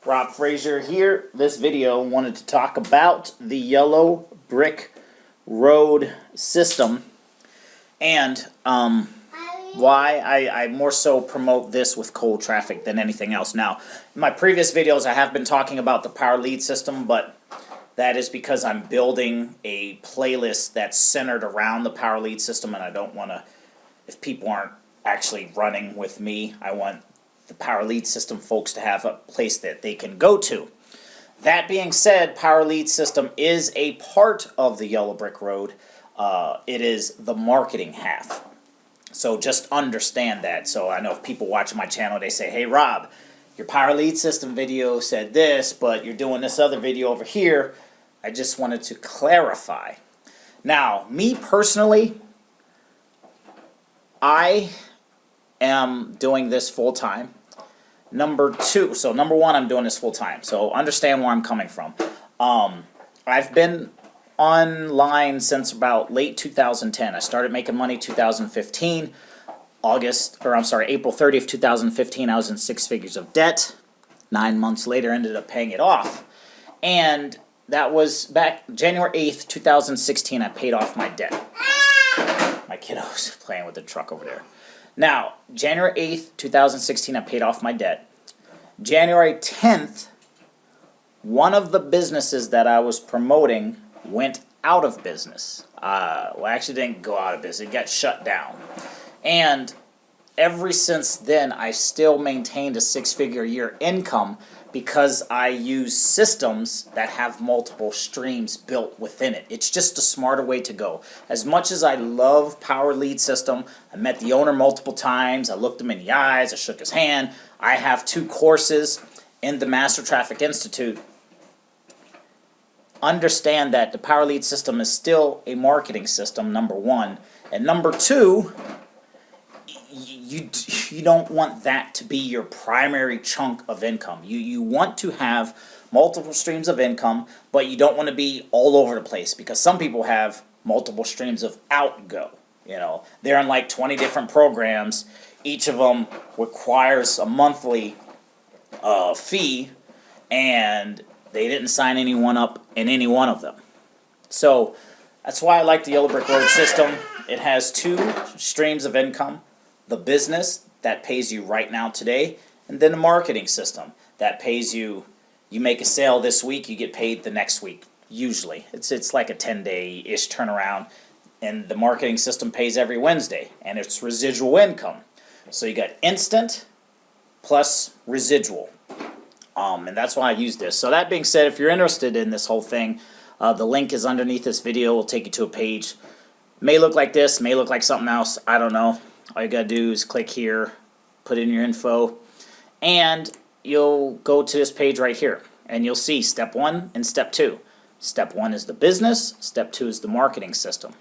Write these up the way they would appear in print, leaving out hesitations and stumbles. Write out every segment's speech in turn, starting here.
Rob Frazier here. This video wanted to talk about the yellow brick road system and why I more so promote this with cold traffic than anything else. Now, in my previous videos I have been talking about the power lead system, but that is because I'm building a playlist that's centered around the power lead system, and I don't want to, if people aren't actually running with me, I want the power lead system folks to have a place that they can go to. That being said, power lead system is a part of the yellow brick road. It is the marketing half. So just understand that. So I know if people watch my channel, they say, hey Rob, your power lead system video said this, but you're doing this other video over here. I just wanted to clarify. Now, me personally, I am doing this full-time. Number one, I'm doing this full-time. So understand where I'm coming from. I've been online since about late 2010. I started making money 2015. April 30th, 2015, I was in 6 figures of debt. 9 months later, ended up paying it off. And that was back January 8th, 2016, I paid off my debt. My kiddo's playing with the truck over there. Now, January 8th, 2016, I paid off my debt. January 10th, one of the businesses that I was promoting went out of business. Well, actually didn't go out of business. It got shut down. And ever since then, I still maintained a 6-figure a year income because I use systems that have multiple streams built within it. It's just a smarter way to go. As much as I love Power Lead System, I met the owner multiple times, I looked him in the eyes, I shook his hand. I have 2 courses in the Master Traffic Institute. Understand that the Power Lead System is still a marketing system, number one. And number two, you don't want that to be your primary chunk of income. You want to have multiple streams of income, but you don't want to be all over the place, because some people have multiple streams of outgo. You know, they're in like 20 different programs. Each of them requires a monthly fee, and they didn't sign anyone up in any one of them. So that's why I like the Yellow Brick Road system. It has 2 streams of income. The business that pays you right now today, and then the marketing system that pays you. You make a sale this week, you get paid the next week. Usually, it's like a 10-day-ish turnaround, and the marketing system pays every Wednesday, and it's residual income. So you got instant plus residual, and that's why I use this. So that being said, if you're interested in this whole thing, the link is underneath this video. It'll take you to a page. May look like this, may look like something else. I don't know. All you gotta do is click here, put in your info, and you'll go to this page right here, and you'll see step 1 and step 2. Step 1 is the business, step 2 is the marketing system.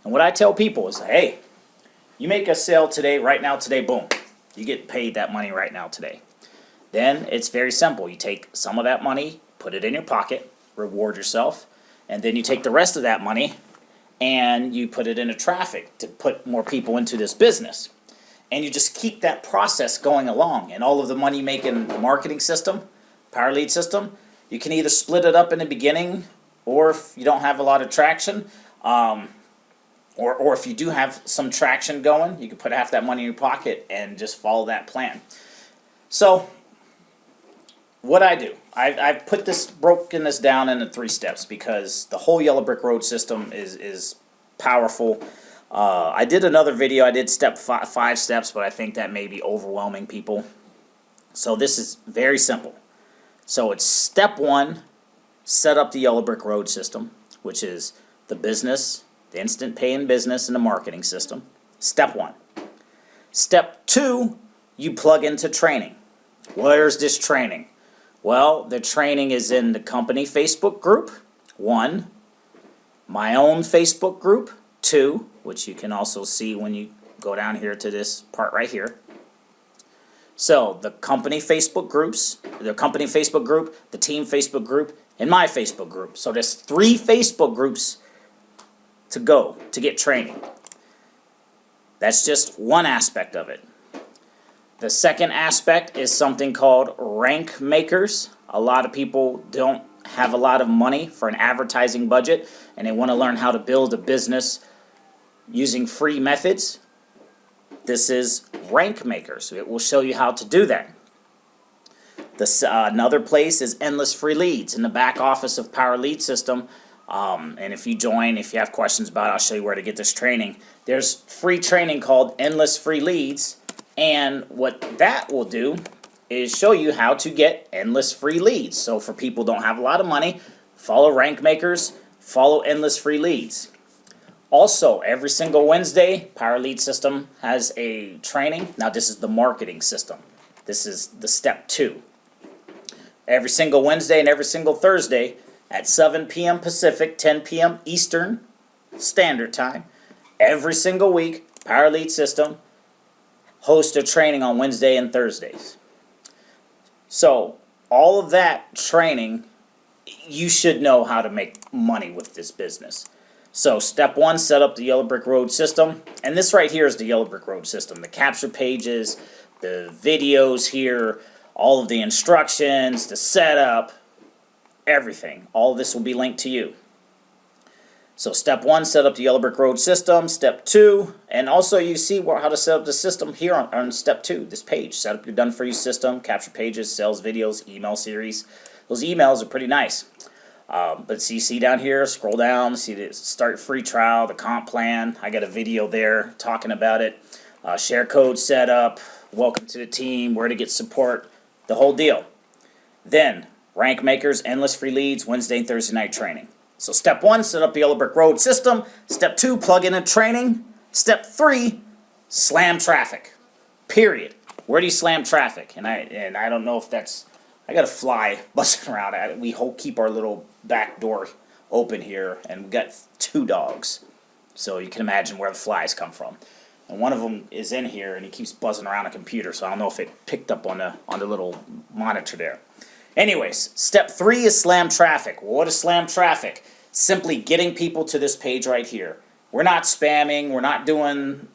And what I tell people is, hey, you make a sale today, right now, today, boom. You get paid that money right now, today. Then it's very simple. You take some of that money, put it in your pocket, reward yourself, and then you take the rest of that money and you put it into traffic to put more people into this business. And you just keep that process going along. And all of the money you make in the marketing system, Power Lead System, you can either split it up in the beginning, or if you don't have a lot of traction, or if you do have some traction going, you can put half that money in your pocket and just follow that plan. So what I do, I've broken this down into 3 steps, because the whole Yellow Brick Road system is powerful. I did another video, I did 5 steps, but I think that may be overwhelming people. So this is very simple. So it's step 1, set up the Yellow Brick Road system, which is the business, the instant pay in business, and the marketing system. Step 1. Step 2, you plug into training. Where's this training? Well, the training is in the company Facebook group, 1, my own Facebook group, 2, which you can also see when you go down here to this part right here. So the company Facebook groups, the company Facebook group, the team Facebook group, and my Facebook group. So there's 3 Facebook groups to go to get training. That's just one aspect of it. The second aspect is something called rank makers. A lot of people don't have a lot of money for an advertising budget, and they want to learn how to build a business using free methods. This is rank makers. It will show you how to do that. Another place is Endless Free Leads in the back office of Power Lead System. And if you join, if you have questions about it, I'll show you where to get this training. There's free training called Endless Free Leads, and what that will do is show you how to get endless free leads. So for people who don't have a lot of money, follow rank makers, follow Endless Free Leads. Also, every single Wednesday, Power Lead System has a training. Now this is the marketing system. This is the step 2. Every single Wednesday and every single Thursday at 7 p.m. Pacific, 10 p.m. Eastern Standard Time, every single week, Power Lead System hosts a training on Wednesday and Thursdays. So all of that training, you should know how to make money with this business. So step 1, set up the Yellow Brick Road system. And this right here is the Yellow Brick Road system. The capture pages, the videos here, all of the instructions, the setup, everything. All of this will be linked to you. So step 1, set up the Yellow Brick Road system. Step 2, and also you see how to set up the system here on step 2, this page. Set up your done for you system, capture pages, sales videos, email series. Those emails are pretty nice. But you see down here, scroll down, see the start free trial, the comp plan. I got a video there talking about it. Share code setup, welcome to the team, where to get support, the whole deal. Then, rank makers, endless free leads, Wednesday and Thursday night training. So step 1, set up the Yellow Brick Road system. Step 2, plug in a training. Step 3, slam traffic. Period. Where do you slam traffic? And I don't know if that's, I got a fly buzzing around. We keep our little back door open here, and we got 2 dogs. So you can imagine where the flies come from. And one of them is in here, and he keeps buzzing around a computer, so I don't know if it picked up on the little monitor there. Anyways, step 3 is slam traffic. Well, what is slam traffic? Simply getting people to this page right here. We're not spamming. We're not doing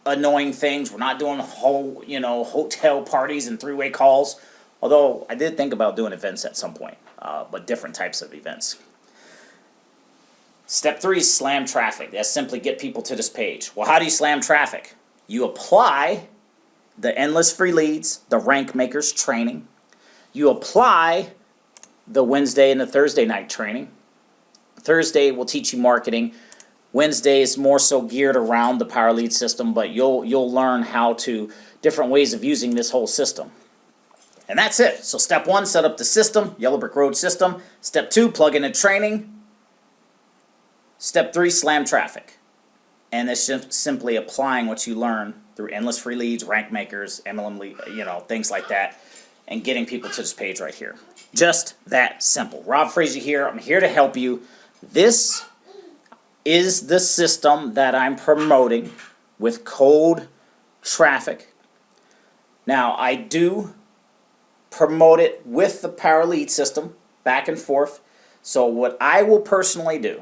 annoying things. We're not doing hotel parties and 3-way calls. Although I did think about doing events at some point, but different types of events. Step 3 is slam traffic. That's simply get people to this page. Well, how do you slam traffic? You apply the endless free leads, the rank makers training. You apply the Wednesday and the Thursday night training. Thursday will teach you marketing. Wednesday is more so geared around the Power Lead system, but you'll learn how to different ways of using this whole system. And that's it. So step 1, set up the system, Yellow Brick Road system. Step 2, plug in a training. Step 3, slam traffic. And it's just simply applying what you learn through endless free leads, rank makers, MLM, things like that, and getting people to this page right here. Just that simple. Rob Frazee here. I'm here to help you. This is the system that I'm promoting with cold traffic. Now, I do promote it with the Power Lead system, back and forth. So what I will personally do,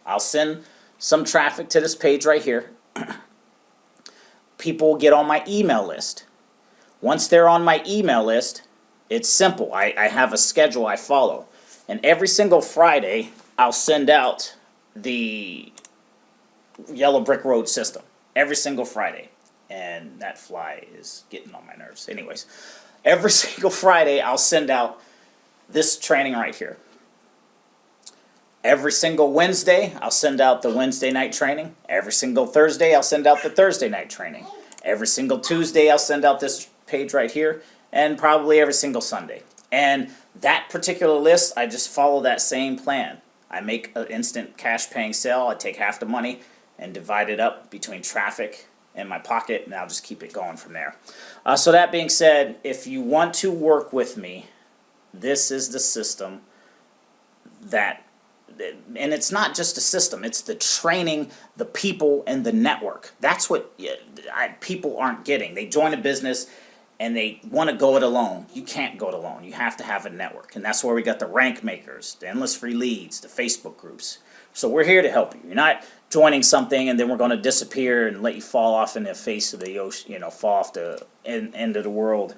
I'll send some traffic to this page right here. People get on my email list. Once they're on my email list, it's simple. I have a schedule I follow. And every single Friday, I'll send out the Yellow Brick Road system. Every single Friday. And that fly is getting on my nerves. Anyways, every single Friday, I'll send out this training right here. Every single Wednesday, I'll send out the Wednesday night training. Every single Thursday, I'll send out the Thursday night training. Every single Tuesday, I'll send out this page right here. And probably every single Sunday. And that particular list, I just follow that same plan. I make an instant cash paying sale. I take half the money and divide it up between traffic and my pocket, and I'll just keep it going from there. So that being said, if you want to work with me, this is the system that, and it's not just a system, it's the training, the people, and the network. That's what people aren't getting. They join a business and they want to go it alone. You can't go it alone. You have to have a network. And that's where we got the rank makers, the endless free leads, the Facebook groups. So we're here to help you. You're not joining something and then we're going to disappear and let you fall off in the face of the ocean, you know, fall off the end of the world,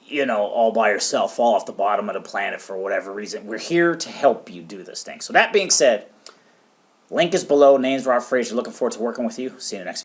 you know, all by yourself, fall off the bottom of the planet for whatever reason. We're here to help you do this thing. So that being said, link is below. Name's Rob Frazier. Looking forward to working with you. See you in the next